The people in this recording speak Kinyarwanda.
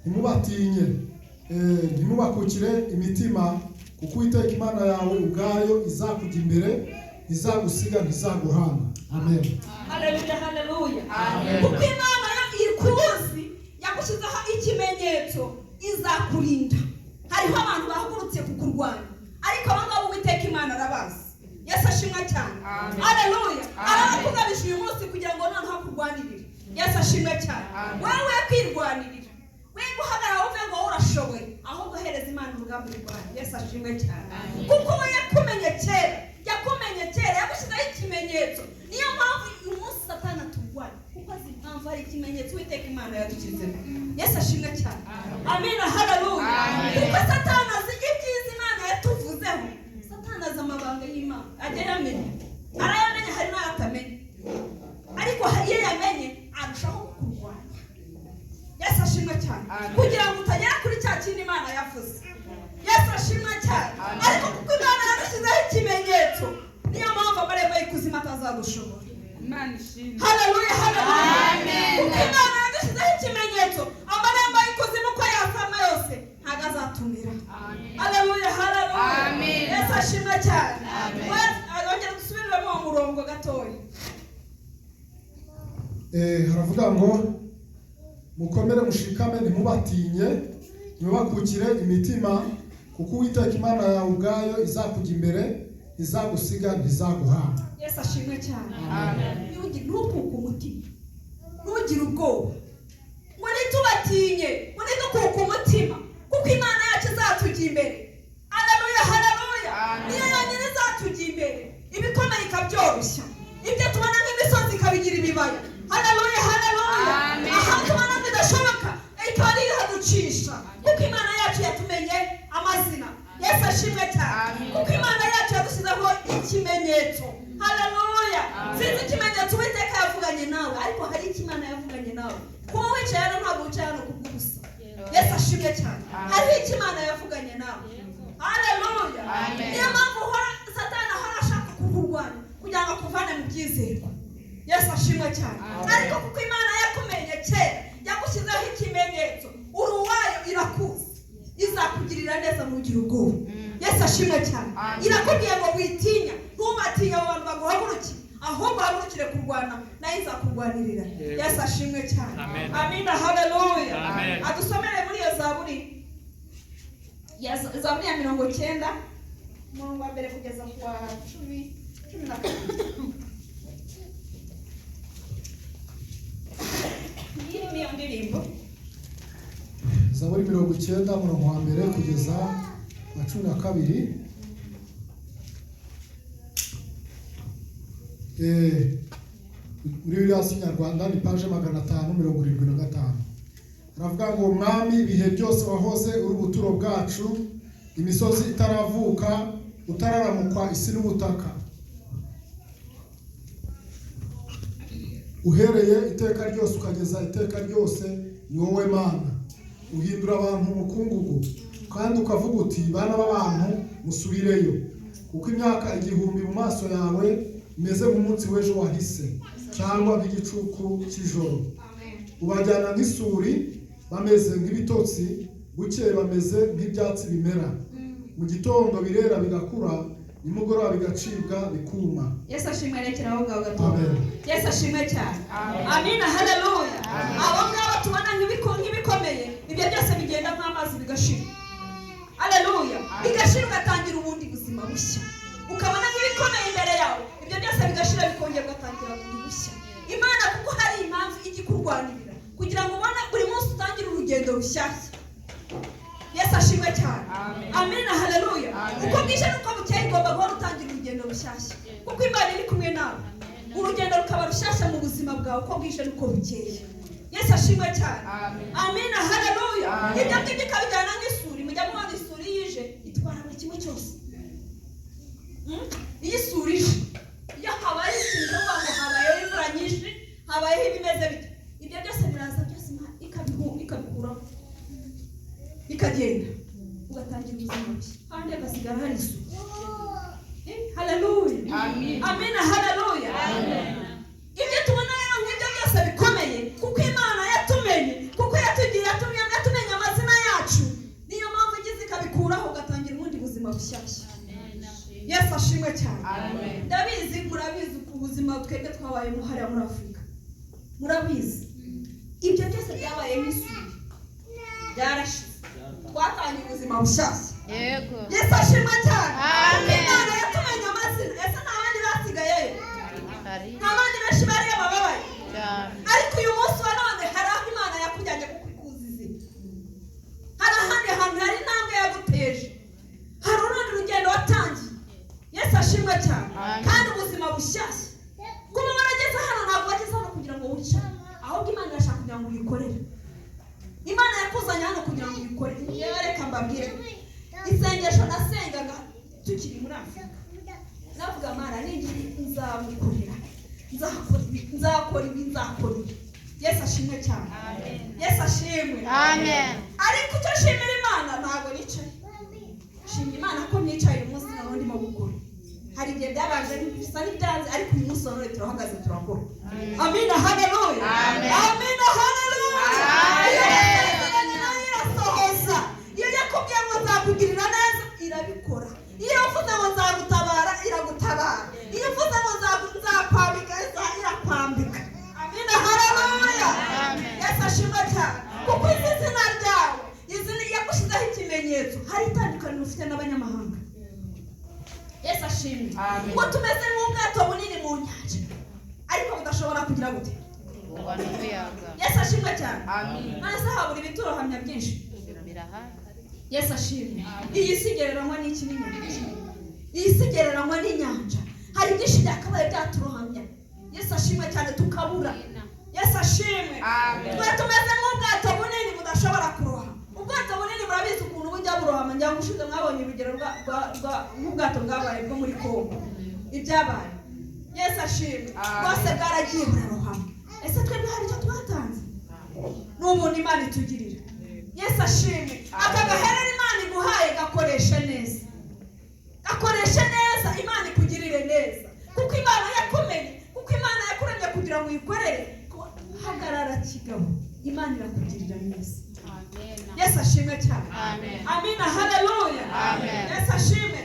ntimubatinye, ntimubakukire imitima, kuko Uwiteka Imana yawe ubwayo izakujya imbere, izagusiga ntizaguhana. Amen. Haleluya, haleluya. Amen. Kuko Imana ikuzi yagushyizeho ikimenyetso, izakurinda. Hariho abantu bahagurutse kukurwanya, ariko abangabo Uwiteka Imana arabazi. Yesu ashimwe cyane. Haleluya. Arabakugabisha uyu munsi kugira ngo noneho akurwanirire. Yesu ashimwe cyane. Wewe kwirwanirira, we guhagarara uvuge ngo urashoboye, ahubwo hereza Imana urugamba rwawe. Yesu ashimwe cyane. Kuko we yakumenye kera, yagushyizeho ikimenyetso. Niyo mpamvu uyu munsi Satani aturwanya, kuko azi impamvu hari ikimenyetso Uwiteka Imana yadushyizeho. Yesu ashimwe cyane. Amina, haleluya. Kuko Satani azi ibyiza Imana yatuvuzeho. Satani azi amabanga y'Imana, ajya yamenya, arayamenya, hari n'ayo atamenya, ariko iyo yamenye arushaho kurwanya. Yesu ashimwe cyane. Kugira ngo utagera kuri cya kindi Imana yavuze. Yesu ashimwe cyane. Ariko kuko Imana yadushyizeho ikimenyetso, niyo mpamvu amarembo y'ikuzimu atazagushobora. Haleluya, haleluya. Kuko Imana yadushyizeho ikimenyetso, amarembo y'ikuzimu uko yasama yose ntabwo azatumira. Haleluya, haleluya. Yesu ashimwe cyane. Ongera dusubiremo mu murongo gatoya. Haravuga ngo mukomere mushikame, ntimubatinye, ntibakukire imitima, kuko Uwiteka Imana yawe ubwayo izakujya imbere, izagusiga ntizaguhana. Yesu ashimwe cyane. Ntukuke umutima, ntugire ubwoba, ngo ntitubatinye, ngo ntitukuke umutima, kuko Imana yacu izatujya imbere. Haleluya, haleluya. Niyo yonyine izatujya imbere, ibikomeye ikabyoroshya, ibyo tubona nk'imisozi ikabigira ibibaya. Haleluya, haleluya. Aha tubona bidashoboka ikaba ari ihaducisha, kuko Imana yacu yatumenye amazina. Yesu ashimwe cyane. Kuko Imana yacu yadushyizeho ikimenyetso. Haleluya. Sinzi ikimenyetso Uwiteka yavuganye nawe, ariko hari icyo Imana yavuganye nawe. Kuba wicaye hano ntabwo wicaye hano kubw'ubusa. Yesu ashimwe cyane. Hariho icyo Imana yavuganye nawe. Haleluya. Niyo mpamvu Satani ahora ashaka kukurwanya kugira ngo akuvane mu byizerwa. Yesu ashimwe cyane. Ariko kuko Imana yakumenye kera, yagushyizeho ikimenyetso, uruwayo irakuzi, izakugirira neza ntugire ubwoba. Yesu ashimwe cyane. Irakubwiye ngo witinya, ntubatinye abo bantu baguhagurukire, ahubwo hagurukire kurwana, nayo izakurwanirira. Yesu ashimwe cyane. Amina, haleluya. Adusomere muri iyo Zaburi, Zaburi ya 90, umurongo wa mbere kugeza ku wa 10. Niyo ndirimbo Zaburi 90 umurongo wa mbere kugeza wa 12. Muri Bibiliya y'Ikinyarwanda ni page 575. Aravuga ngo Mwami, ibihe byose wahoze uri ubuturo bwacu, imisozi itaravuka, utararamukwa isi n'ubutaka. Uhereye iteka ryose ukageza iteka ryose, ni wowe Mana. Uhindura abantu umukungugu, kandi ukavuga uti bana b'abantu musubireyo, kuko imyaka 1000 mu maso yawe imeze nk'umunsi w'ejo wahise, cyangwa nk'igicuku cy'ijoro. Ubajyana nk'isuri, bameze nk'ibitotsi, bukeye bameze nk'ibyatsi bimera. Mu gitondo birera bigakura, nimugoroba bigacibwa bikuma. Yesu ashimwe, rekeraho ngaho gato. Amen. Yesu ashimwe cyane. Amina, haleluya. Abo ngabo tubona nk'ibikomeye, ibyo byose bigenda nk'amazi bigashira. Haleluya. Bigashira ugatangira ubundi buzima bushya. Ukabona nk'ibikomeye imbere yawe, ibyo byose bigashira bikongera ugatangira ubundi bushya. Imana kuko hari impamvu igikurwanirira, kugira ngo ubone buri munsi utangire urugendo rushyashya. Yesu ashimwe cyane. Amina, haleluya. Uko bwije nuko bukeye igomba guhora utangira urugendo rushyashya, kuko Imana iri kumwe nawe. Urugendo rukaba rushyashya mu buzima bwawe uko bwije nuko bukeye. Yesu ashimwe cyane. Amina, haleluya. Ibyo ngibyo ikabijyana nk'isuri. Mujya mubona isuri yije itwara buri kimwe cyose. Iyo isuri ije, iyo habaye ikintu ngo habayeho imvura nyinshi, habayeho ibimeze bite, ibyo byose biraza byose ikabikuraho, ikagenda, ugatangira ubuzima bushya, kandi hagasigara hari isuku. Haleluya. Amina, haleluya. Ibyo tubona rero nk'ibyo byose bikomeye, kuko Imana yatumenye, kuko yatumenye cyane. Ndabizi murabizi ku buzima twebwe twabayemo hariya muri Afurika. Murabizi ibyo byose byabaye nk'isuri byarashize twatangiye ubuzima bushyashya. Yego Yesu ashimwe cyane. Imana yatumenye amazina. Ese nta bandi basigayeyo? Nta bandi benshi bari bababaye? Ariko uyu munsi wa none hari aho Imana yakujyanye kuko ikuzi izina. Hari ahandi hantu hari intambwe yaguteje, hari urundi rugendo watangiye. Yesu ashimwe cyane. Kandi ubuzima bushyashya kuba warageze hano ntabwo wageze hano kugira ngo wice, ahubwo Imana irashaka kugira ngo uyikorere. Imana yakuzanye hano kugira ngo uyikorere. Yewe reka mbabwire isengesho nasengaga tukiri muri Afurika, navuga Mana ninjye nzamukorera, nzakora ibi. Yesu ashimwe cyane. Yesu ashimwe. Ariko icyo nshimira Imana ntabwo nicaye. Nshimira Imana ko nicaye uyu munsi naho ndimo gukora. Hari igihe byabaje bisa n'ibyanze, ariko uyu munsi none turahagaze turakora. Amina, haleluya. Amina, haleluya. Irasohoza. Iyo yakubwiye ngo nzakugirira neza irabikora. Iyo uvuze ngo nzagutabara iragutabara. Iyo uvuze ngo nzakwambika irakwambika. Amina, haleluya. Yesu ashimwe cyane. Kuko izi zina ryawe izina yagushyizeho ikimenyetso, hari itandukaniro ufite n'abanyamahanga. Yesu ashimwe. Ngo tumeze nk'ubwato bunini mu nyanja ariko budashobora kugira gute? Yesu ashimwe cyane. Maze habura ibiturohamya byinshi. Yesu ashimwe. Iyi si gereranywa n'iki n'inyanja. Iyi si gereranywa n'inyanja. Hari byinshi byakabaye byaturohamya. Yesu ashimwe cyane tukabura. Yesu ashimwe. Twe tumeze nk'ubwato bunini budashobora kuroha. Ubwato bunini murabizi ukuntu bujya burohama. Njya gushize mwabonye urugero rw'ubwato bwabaye bwo muri Kongo. Ibyabaye. Yesu ashimwe. Bwose bwaragiye burarohama. Ese twebwe hari icyo twatanze? N'umuntu Imana itugirira. Yesu ashimwe. Aka gaherera Imana iguhaye gakoreshe neza. Gakoreshe neza, Imana ikugirire neza. Kuko Imana yakumenye, kuko Imana yakuremye kugira ngo uyikorere. Hagarara kigabo, Imana irakugirira neza. Yesu ashimwe cyane. Amina, haleluya. Yesu ashimwe.